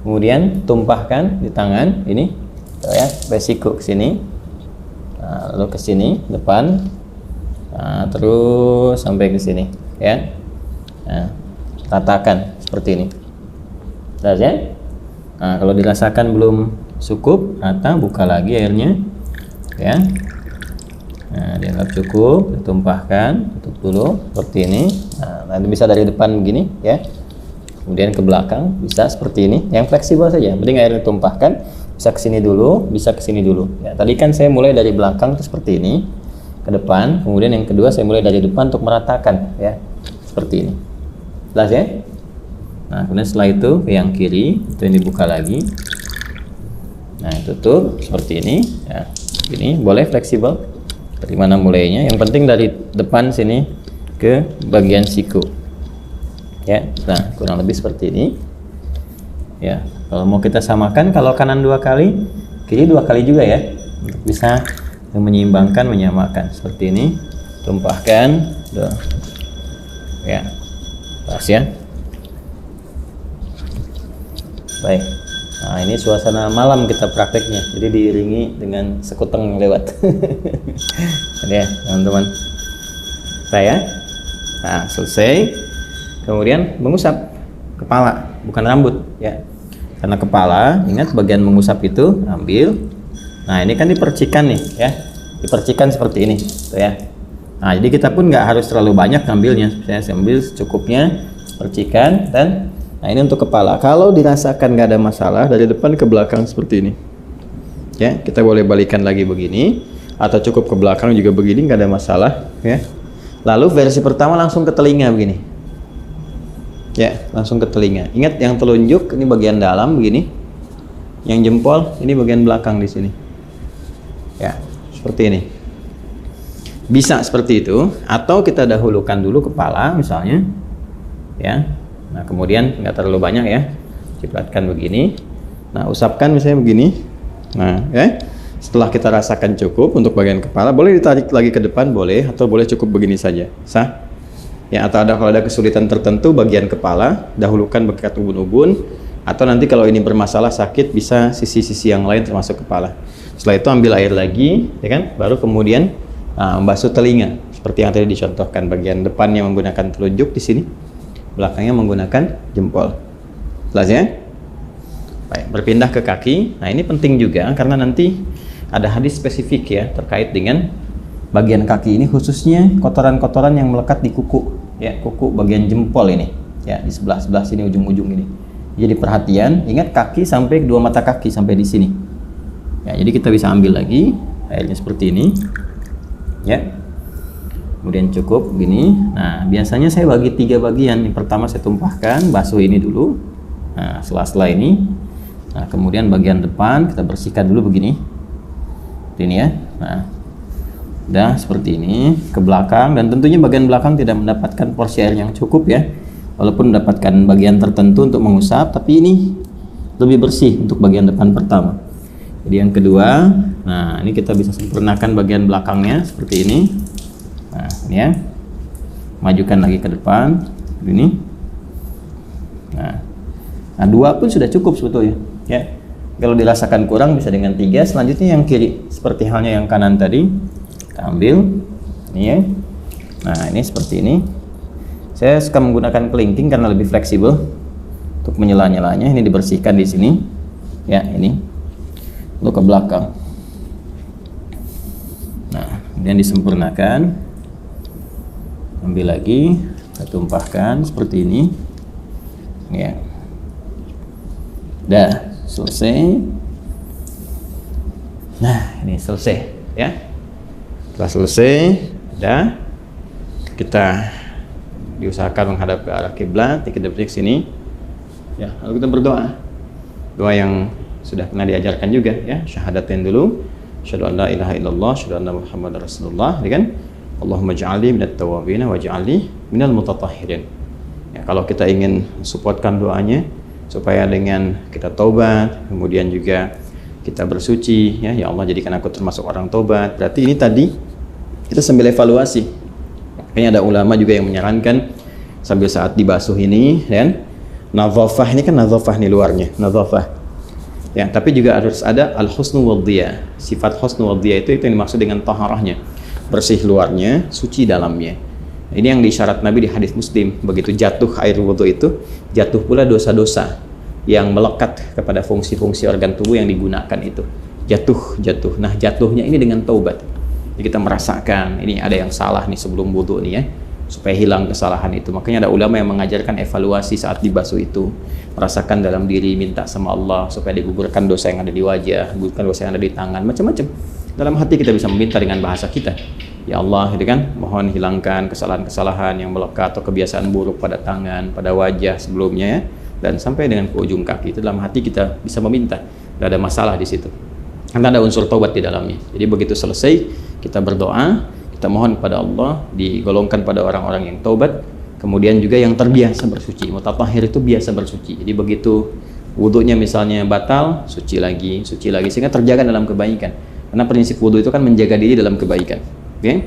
kemudian tumpahkan di tangan ini, ya, resiko ke sini, lalu ke sini depan, terus sampai ke sini, ya. Nah, ratakan seperti ini. Jelas ya? Nah, kalau dirasakan belum cukup, rata, buka lagi airnya, ya. Nah, dianggap cukup, ditumpahkan, tutup dulu seperti ini. Nah, nanti bisa dari depan begini, ya. Kemudian ke belakang bisa seperti ini, yang fleksibel saja. Mending air ditumpahkan, bisa ke sini dulu, bisa ke sini dulu. Ya, tadi kan saya mulai dari belakang tuh seperti ini, ke depan. Kemudian yang kedua saya mulai dari depan untuk meratakan, ya, seperti ini. Jelas ya? Nah, kemudian setelah itu ke yang kiri, itu ini buka lagi. Nah, tutup seperti ini, ya. Ini boleh fleksibel. Dari mana mulainya? Yang penting dari depan sini ke bagian siku. Ya, nah kurang lebih seperti ini. Ya, kalau mau kita samakan, kalau kanan 2 kali, kiri 2 kali juga ya, untuk bisa menyeimbangkan, menyamakan seperti ini. Tumpahkan, ya, pas ya. Baik. Nah, ini suasana malam kita prakteknya, jadi diiringi dengan sekuteng lewat. Ya, teman-teman. Saya, nah selesai. Kemudian mengusap kepala, bukan rambut, ya. Karena kepala, ingat bagian mengusap itu ambil. Nah, ini kan dipercikan nih, ya. Dipercikan seperti ini, tuh ya. Nah, jadi kita pun nggak harus terlalu banyak ngambilnya. Saya ambil secukupnya, percikan, dan nah ini untuk kepala. Kalau dirasakan nggak ada masalah, dari depan ke belakang seperti ini, ya. Kita boleh balikan lagi begini, atau cukup ke belakang juga begini, nggak ada masalah, ya. Lalu versi pertama langsung ke telinga begini. Ya, langsung ke telinga. Ingat yang telunjuk ini bagian dalam begini. Yang jempol ini bagian belakang di sini. Ya, seperti ini. Bisa seperti itu, atau kita dahulukan dulu kepala misalnya. Ya. Nah, kemudian nggak terlalu banyak ya. Cipratkan begini. Nah, usapkan misalnya begini. Nah, ya. Setelah kita rasakan cukup untuk bagian kepala, boleh ditarik lagi ke depan, boleh, atau boleh cukup begini saja. Sah? Ya, atau kalau ada kesulitan tertentu bagian kepala, dahulukan bekat ubun-ubun, atau nanti kalau ini bermasalah sakit bisa sisi-sisi yang lain termasuk kepala. Setelah itu ambil air lagi, ya kan? Baru kemudian membasuh telinga seperti yang tadi dicontohkan, bagian depannya menggunakan telunjuk di sini, belakangnya menggunakan jempol. Jelas ya? Baik, berpindah ke kaki. Nah, ini penting juga karena nanti ada hadis spesifik ya terkait dengan bagian kaki ini, khususnya kotoran-kotoran yang melekat di kuku, ya, kuku bagian jempol ini, ya, di sebelah-sebelah sini, ujung-ujung ini. Jadi perhatian, ingat kaki sampai kedua mata kaki sampai di sini. Ya, jadi kita bisa ambil lagi airnya seperti ini, ya. Kemudian cukup begini. Nah, biasanya saya bagi 3 bagian. Yang pertama saya tumpahkan, basuh ini dulu. Nah, setelah ini, nah kemudian bagian depan kita bersihkan dulu begini. Ini ya. Nah, udah seperti ini ke belakang, dan tentunya bagian belakang tidak mendapatkan porsi air yang cukup ya, walaupun mendapatkan bagian tertentu untuk mengusap, tapi ini lebih bersih untuk bagian depan pertama. Jadi yang kedua, nah ini kita bisa sempurnakan bagian belakangnya seperti ini. Nah ini ya, majukan lagi ke depan ini. Nah 2 pun sudah cukup sebetulnya ya. Kalau dirasakan kurang bisa dengan 3. Selanjutnya yang kiri seperti halnya yang kanan tadi. Kita ambil ini ya. Nah ini seperti ini. Saya suka menggunakan kelingking karena lebih fleksibel untuk menyela-nyelanya. Ini dibersihkan di sini ya, ini untuk ke belakang. Nah kemudian disempurnakan, ambil lagi, kita tumpahkan seperti ini ya. Dah selesai. Nah ini selesai ya. Setelah selesai, ada kita diusahakan menghadap ke arah kiblat, kita detik sini. Ya, lalu kita berdoa. Doa yang sudah pernah diajarkan juga ya, syahadatain dulu. Asyhadu an la ilaha illallah, asyhadu anna Muhammadar Rasulullah, ya kan? Allahumma ja'alni minat tawwabin wa ja'alni minal mutatahhirin. Ya, kalau kita ingin supportkan doanya supaya dengan kita taubat, kemudian juga kita bersuci ya, ya Allah jadikan aku termasuk orang tobat. Berarti ini tadi kita sambil evaluasi. Kayaknya ada ulama juga yang menyarankan sambil saat dibasuh ini, kan, Nadhafah ini kan nadhafah nih luarnya, nadhafah. Ya, tapi juga harus ada al-husnu wadhiyah. Sifat husnu wadhiyah itu yang dimaksud dengan taharahnya. Bersih luarnya, suci dalamnya. Ini yang disyarat Nabi di hadis Muslim. Begitu jatuh air wudhu itu, jatuh pula dosa-dosa yang melekat kepada fungsi-fungsi organ tubuh yang digunakan itu. Jatuh. Nah, jatuhnya ini dengan taubat. Jadi kita merasakan ini ada yang salah nih sebelum wudhu nih ya, supaya hilang kesalahan itu. Makanya ada ulama yang mengajarkan evaluasi saat dibasuh itu, merasakan dalam diri, minta sama Allah supaya digugurkan dosa yang ada di wajah, gugurkan dosa yang ada di tangan, macam-macam. Dalam hati kita bisa meminta dengan bahasa kita, ya Allah, gitu kan, mohon hilangkan kesalahan-kesalahan yang melekat atau kebiasaan buruk pada tangan, pada wajah sebelumnya ya, dan sampai dengan ke ujung kaki. Itu dalam hati kita bisa meminta, tidak ada masalah di situ, karena ada unsur taubat di dalamnya. Jadi begitu selesai kita berdoa, kita mohon kepada Allah, digolongkan pada orang-orang yang taubat, kemudian juga yang terbiasa bersuci. Mutatahhir itu biasa bersuci. Jadi begitu wudhunya misalnya batal, suci lagi, sehingga terjaga dalam kebaikan. Karena prinsip wudhu itu kan menjaga diri dalam kebaikan. Oke?